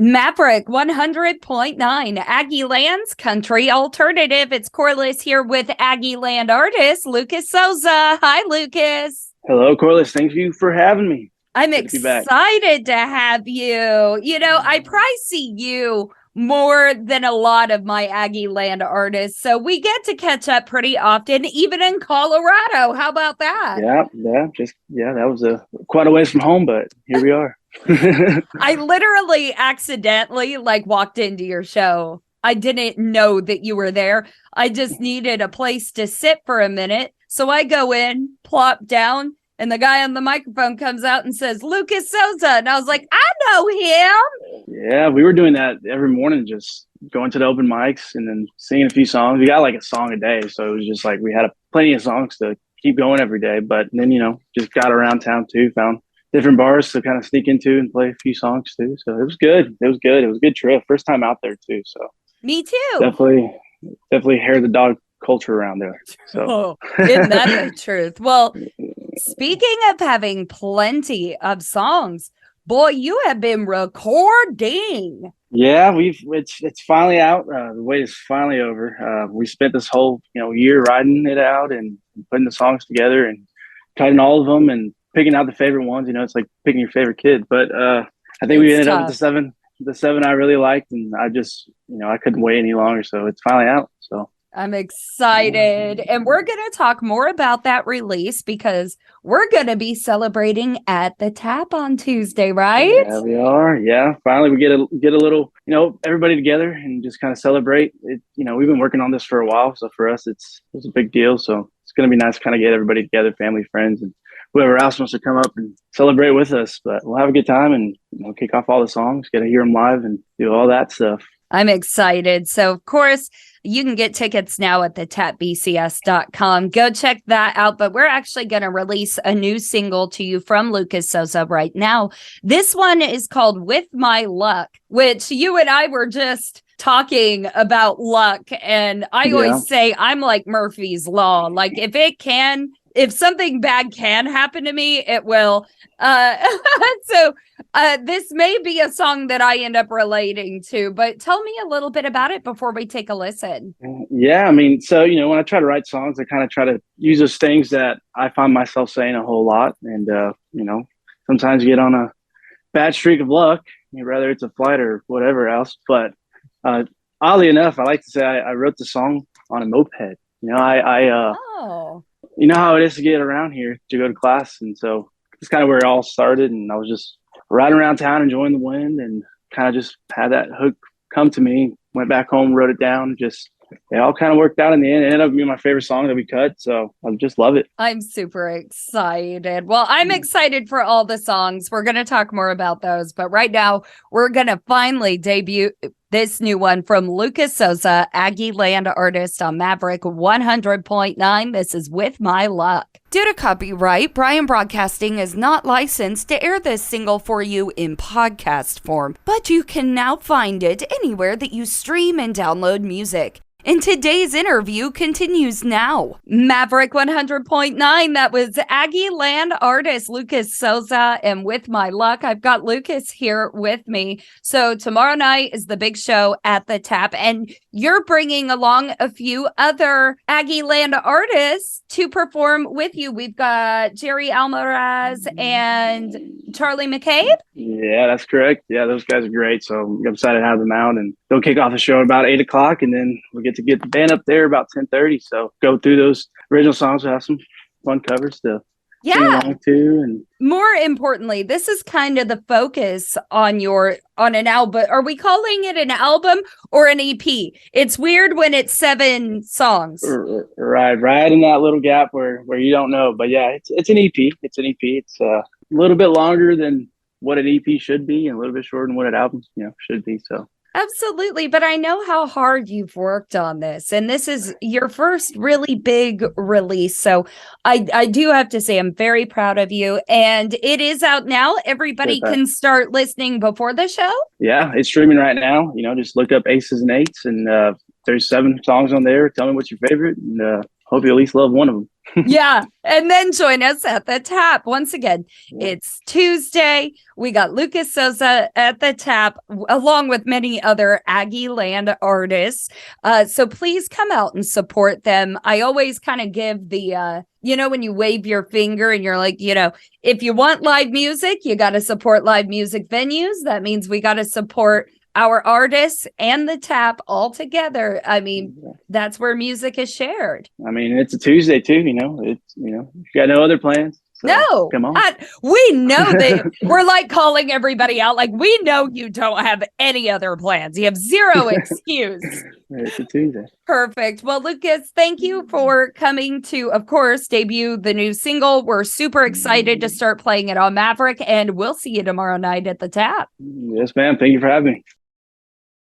Maverick 100.9, Aggie Land's country alternative. It's Corliss here with Aggie Land artist Lucas Sousa. Hi, Lucas. Hello, Corliss. Thank you for having me. I'm excited to have you. You know, I probably see you more than a lot of my Aggie Land artists, so we get to catch up pretty often, even in Colorado. How about that? Yeah, that was quite a ways from home, but here we are. I literally accidentally walked into your show. I didn't know that you were there. I just needed a place to sit for a minute. So I go in, plop down, and the guy on the microphone comes out and says, Lucas Sousa. And I was like, I know him. Yeah, we were doing that every morning, just going to the open mics and then singing a few songs. We got like a song a day. So it was just like we had plenty of songs to keep going every day. But then, just got around town too, found different bars to kind of sneak into and play a few songs too. So it was good. It was a good trip. First time out there too. So me too. Definitely hair the dog culture around there. So isn't that the truth? Well, speaking of having plenty of songs, boy, you have been recording. Yeah, it's finally out. The wait is finally over. We spent this whole year writing it out and putting the songs together and cutting all of them and picking out the favorite ones. It's like picking your favorite kid. But I think we ended up with the seven I really liked, and I just I couldn't wait any longer. So it's finally out. So I'm excited. And we're going to talk more about that release because we're going to be celebrating at the Tap on Tuesday, right? Yeah, we are. Yeah. Finally, we get a little, everybody together and just kind of celebrate it. We've been working on this for a while. So for us, it's a big deal. So it's going to be nice to kind of get everybody together, family, friends, and whoever else wants to come up and celebrate with us. But we'll have a good time and kick off all the songs, get to hear them live and do all that stuff. I'm excited. So, of course, you can get tickets now at thetapbcs.com. Go check that out. But we're actually going to release a new single to you from Lucas Sousa right now. This one is called With My Luck, which you and I were just talking about luck. And I always say I'm like Murphy's Law. Like if something bad can happen to me, it will. So this may be a song that I end up relating to, but tell me a little bit about it before we take a listen. Yeah, I mean, so, when I try to write songs, I kind of try to use those things that I find myself saying a whole lot. And, sometimes you get on a bad streak of luck, whether it's a flight or whatever else. But oddly enough, I like to say I wrote the song on a moped. You know how it is to get around here to go to class. And so it's kind of where it all started. And I was just riding around town, enjoying the wind, and kind of just had that hook come to me. Went back home, wrote it down. Just it all kind of worked out in the end. It ended up being my favorite song that we cut. So I just love it. I'm super excited. Well, I'm excited for all the songs. We're going to talk more about those. But right now, we're going to finally debut this new one from Lucas Sousa, Aggie Land artist on Maverick 100.9. This is With My Luck. Due to copyright, Brian Broadcasting is not licensed to air this single for you in podcast form, but you can now find it anywhere that you stream and download music. And today's interview continues now. Maverick 100.9, that was Aggie Land artist Lucas Sousa, and With My Luck, I've got Lucas here with me. So tomorrow night is the big show at the Tap, and you're bringing along a few other Aggie Land artists to perform with you. We've got Jerry Almaraz and Charlie McCabe. Yeah, that's correct. Yeah, those guys are great. So I'm excited to have them out, and they'll kick off the show about 8 o'clock, and then we'll get the band up there about 10:30. So go through those original songs. We'll have some fun covers to sing along to. And more importantly, this is kind of the focus on an album. Are we calling it an album or an EP? It's weird when it's 7 songs. Right in that little gap where you don't know. But yeah, it's an EP. It's an EP. It's a little bit longer than what an EP should be, and a little bit shorter than what an album should be. So absolutely. But I know how hard you've worked on this, and this is your first really big release. So I do have to say I'm very proud of you, and it is out now. Everybody can start listening before the show. Yeah, it's streaming right now. Just look up Aces and Eights, and there's 7 songs on there. Tell me what's your favorite, and hope you at least love one of them. Yeah. And then join us at the Tap. Once again, it's Tuesday. We got Lucas Sousa at the Tap, along with many other Aggie Land artists. So please come out and support them. I always kind of give the, when you wave your finger and you're like, if you want live music, you got to support live music venues. That means we got to support our artists and the Tap all together. I mean, that's where music is shared. I mean, it's a Tuesday too, it's, you got no other plans. So no, come on. We know that we're like calling everybody out. Like, we know you don't have any other plans. You have zero excuse. It's a Tuesday. Perfect. Well, Lucas, thank you for coming to, of course, debut the new single. We're super excited to start playing it on Maverick, and we'll see you tomorrow night at the Tap. Yes, ma'am. Thank you for having me.